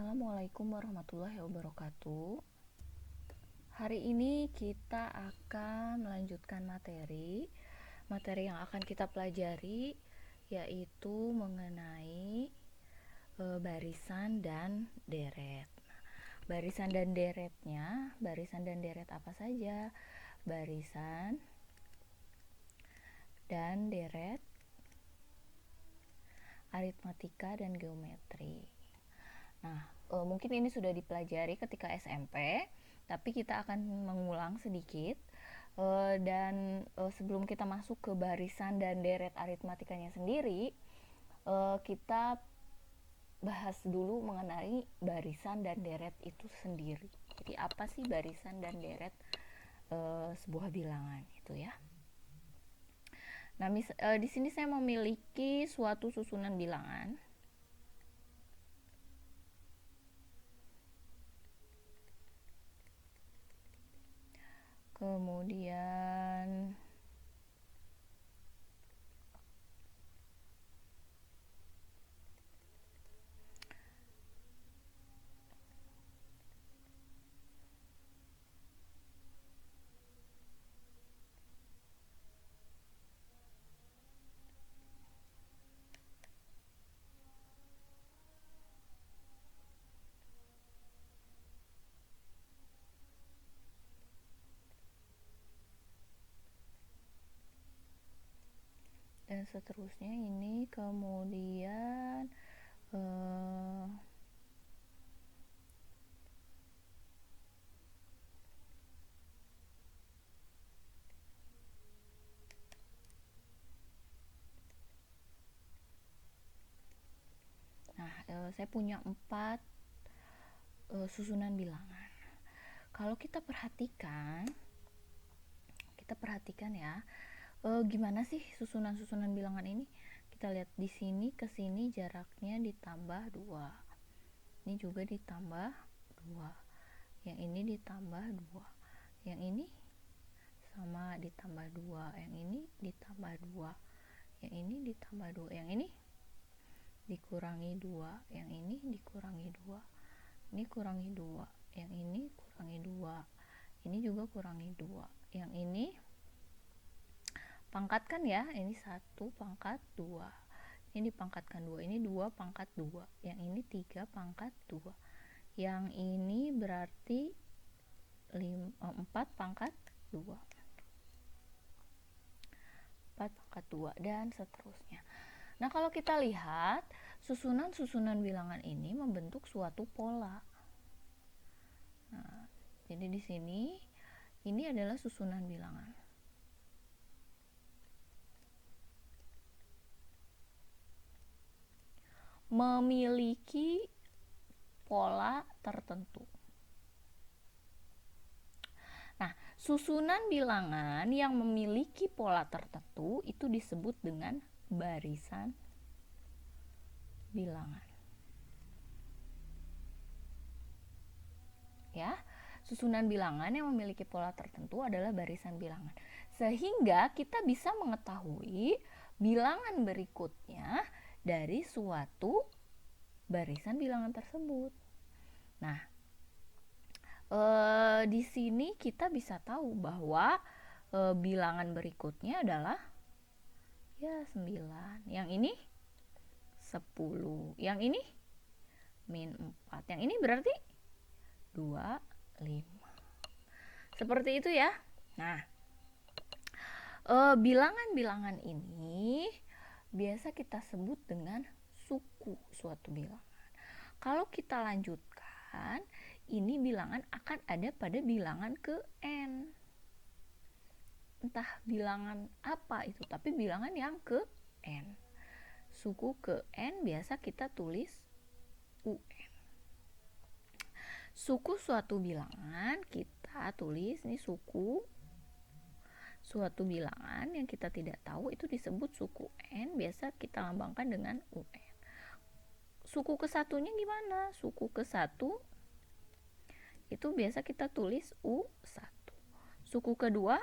Assalamualaikum warahmatullahi wabarakatuh. Hari ini kita akan melanjutkan materi yang akan kita pelajari, yaitu mengenai barisan dan deret. Barisan dan deret apa saja? Barisan dan deret aritmatika dan geometri. Nah, mungkin ini sudah dipelajari ketika SMP, tapi kita akan mengulang sedikit. Dan sebelum kita masuk ke barisan dan deret aritmatikanya sendiri, kita bahas dulu mengenai barisan dan deret itu sendiri. Jadi apa sih barisan dan deret sebuah bilangan itu ya? Nah, di sini saya memiliki suatu susunan bilangan. Kemudian dan seterusnya ini. Kemudian saya punya 4 susunan bilangan. Kalau kita perhatikan ya, gimana sih susunan bilangan ini? Kita lihat di sini ke sini jaraknya ditambah 2. Ini juga ditambah 2. Yang ini ditambah 2. Yang ini sama ditambah 2. Yang ini ditambah 2. Yang ini ditambah 2. Yang ini dikurangi 2. Yang ini dikurangi 2. Ini kurangi 2. Yang ini kurangi 2. Ini juga kurangi 2. Yang ini pangkatkan ya, ini 1 pangkat 2. Ini dipangkatkan 2. Ini 2 pangkat 2. Yang ini 3 pangkat 2. Yang ini berarti 4 pangkat 2. 4 pangkat 2 dan seterusnya. Nah, kalau kita lihat susunan bilangan ini membentuk suatu pola. Nah, jadi di sini ini adalah susunan bilangan. Memiliki pola tertentu. Nah, susunan bilangan yang memiliki pola tertentu itu disebut dengan barisan bilangan. Ya, susunan bilangan yang memiliki pola tertentu adalah barisan bilangan. Sehingga kita bisa mengetahui bilangan berikutnya dari suatu barisan bilangan tersebut. Nah, di sini kita bisa tahu bahwa bilangan berikutnya adalah ya 9. Yang ini 10. Yang ini min 4. Yang ini berarti 2, 5. Seperti itu ya. Nah, bilangan-bilangan ini biasa kita sebut dengan suku suatu bilangan. Kalau kita lanjutkan, ini bilangan akan ada pada bilangan ke n. Entah bilangan apa itu, tapi bilangan yang ke n. Suku ke n biasa kita tulis un. Suku suatu bilangan kita tulis ini suku suatu bilangan yang kita tidak tahu itu disebut suku n, biasa kita lambangkan dengan un. Suku ke satunya gimana? Suku ke 1 itu biasa kita tulis U1. Suku kedua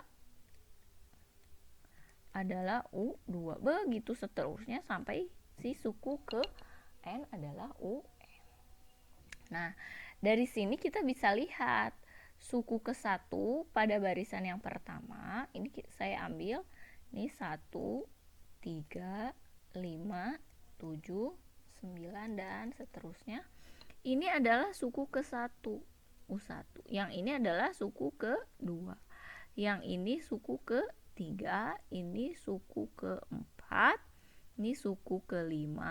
adalah U2. Begitu seterusnya sampai si suku ke n adalah UN. Nah, dari sini kita bisa lihat suku ke-1 pada barisan yang pertama. Ini saya ambil ini 1, 3, 5, 7, 9 dan seterusnya. Ini adalah suku ke-1, U1. Yang ini adalah suku ke-2. Yang ini suku ke-3, ini suku ke-4, ini suku ke-5,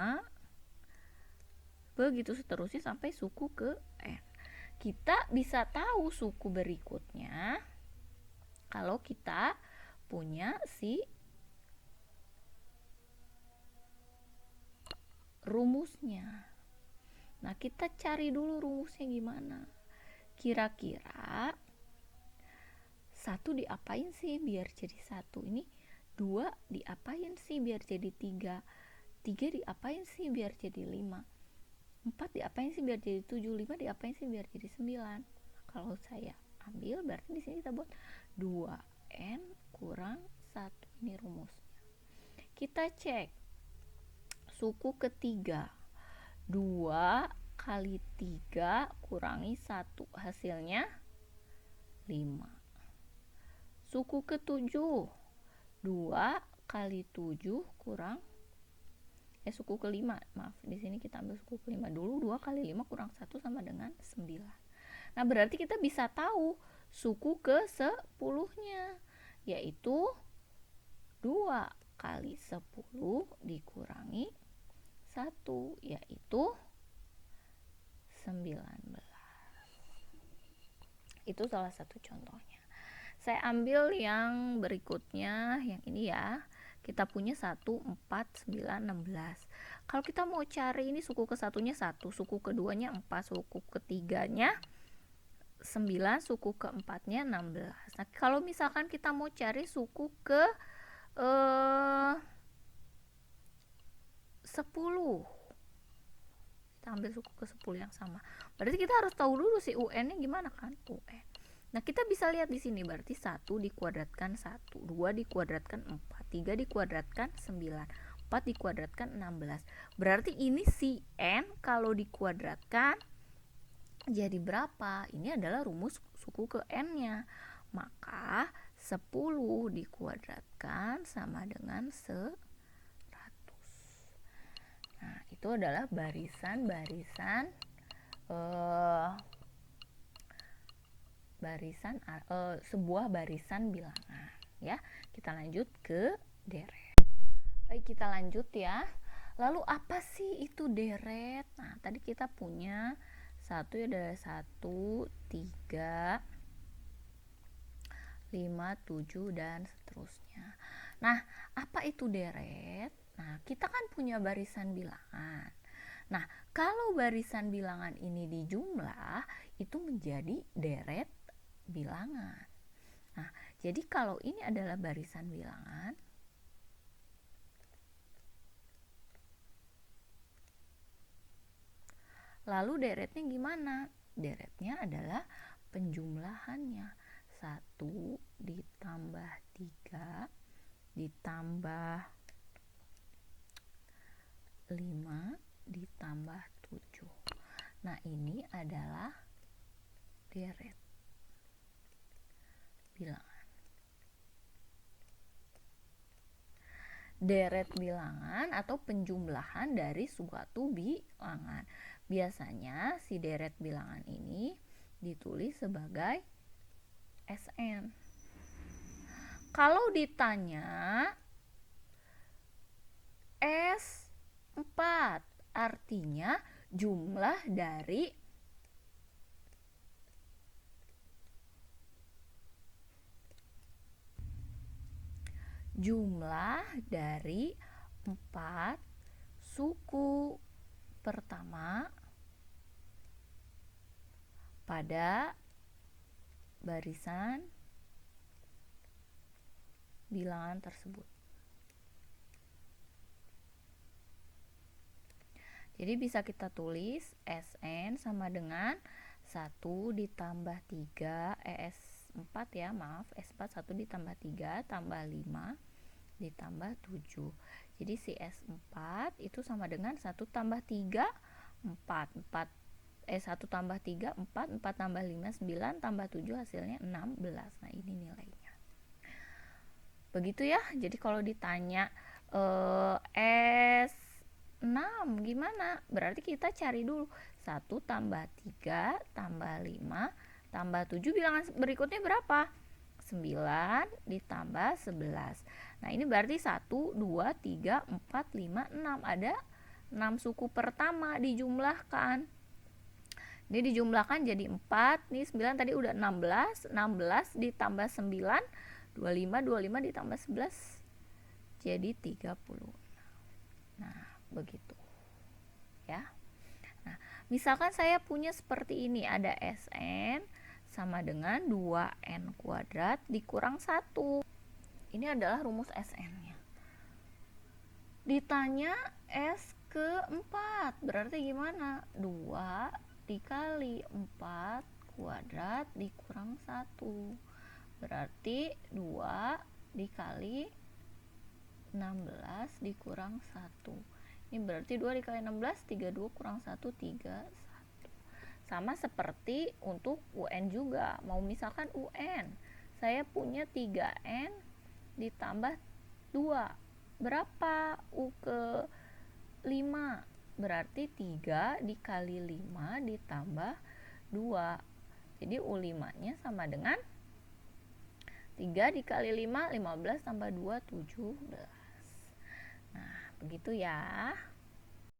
begitu seterusnya sampai suku ke N. Kita bisa tahu suku berikutnya kalau kita punya si rumusnya. Nah, kita cari dulu rumusnya gimana. Kira-kira 1 diapain sih biar jadi 1? Ini 2 diapain sih biar jadi 3? 3 diapain sih biar jadi 5? 4 diapain sih biar jadi 7? 5 diapain sih biar jadi 9? Kalau saya ambil berarti di sini kita buat 2n kurang 1. Ini rumusnya. Kita cek suku ketiga. 2 kali 3 kurangi 1. Hasilnya 5. Suku ke-7. 2 kali 7 kurang suku ke-5. Maaf, di sini kita ambil suku ke-5 dulu. 2 kali 5 kurang 1 sama dengan 9. Nah, berarti kita bisa tahu suku ke-10-nya, yaitu 2 kali 10 dikurangi 1, yaitu 19. Itu salah satu contohnya. Saya ambil yang berikutnya, yang ini ya. Kita punya 1, 4, 9, 16. Kalau kita mau cari ini suku ke-1-nya 1, suku ke-2-nya 4, suku ke-3-nya 9, suku ke-4-nya 16. Nah, kalau misalkan kita mau cari suku ke 10, kita ambil suku ke-10 yang sama. Berarti kita harus tahu dulu si UN-nya gimana kan? UN. Nah, kita bisa lihat di sini berarti 1 dikuadratkan 1, 2 dikuadratkan 4, 3 dikuadratkan 9, 4 dikuadratkan 16. Berarti ini si N kalau dikuadratkan jadi berapa? Ini adalah rumus suku ke N-nya. Maka 10 dikuadratkan sama dengan 100. Nah, itu adalah barisan sebuah barisan bilangan ya. Kita lanjut ke deret. Baik, kita lanjut ya. Lalu apa sih itu deret? Nah, tadi kita punya satu adalah 1, 3, 5, 7 dan seterusnya. Nah, apa itu deret? Nah, kita kan punya barisan bilangan. Nah, kalau barisan bilangan ini dijumlah, itu menjadi deret bilangan. Nah, jadi kalau ini adalah barisan bilangan, lalu deretnya gimana? Deretnya adalah penjumlahannya. 1 ditambah 3 ditambah 5 ditambah 7. Nah, ini adalah deret bilangan. Deret bilangan atau penjumlahan dari suatu bilangan. Biasanya si deret bilangan ini ditulis sebagai SN. Kalau ditanya S4 artinya jumlah dari jumlah dari 4 suku pertama pada barisan bilangan tersebut. Jadi bisa kita tulis SN sama dengan 1 ditambah 3 S4 ya, maaf, S4 1 ditambah 3 tambah 5 ditambah 7. Jadi si S4 itu sama dengan 1 tambah 3 4. 4 1 tambah 3 4, 4 tambah 5 9, tambah 7 hasilnya 16. Nah ini nilainya. Begitu ya. Jadi kalau ditanya S6 gimana? Berarti kita cari dulu 1 tambah 3 tambah 5 tambah 7, bilangan berikutnya berapa? 9 ditambah 11. Nah ini berarti 1, 2, 3, 4, 5, 6. Ada 6 suku pertama dijumlahkan. Ini dijumlahkan jadi 4. Nih 9 tadi udah 16. 16 ditambah 9, 25. 25 ditambah 11 jadi 30. Nah begitu ya. Nah misalkan saya punya seperti ini, ada Sn sama dengan 2n kuadrat dikurang 1. Ini adalah rumus Sn-nya. Ditanya S ke-4, berarti gimana? 2 dikali 4 kuadrat dikurang 1. Berarti 2 dikali 16 dikurang 1. Ini berarti 2 dikali 16, 32 kurang 1, 31. Sama seperti untuk UN juga. Mau misalkan UN, saya punya 3N ditambah 2. Berapa? U ke 5. Berarti 3 dikali 5 ditambah 2. Jadi U5 nya sama dengan 3 dikali 5, 15 tambah 2, 17. Nah begitu ya.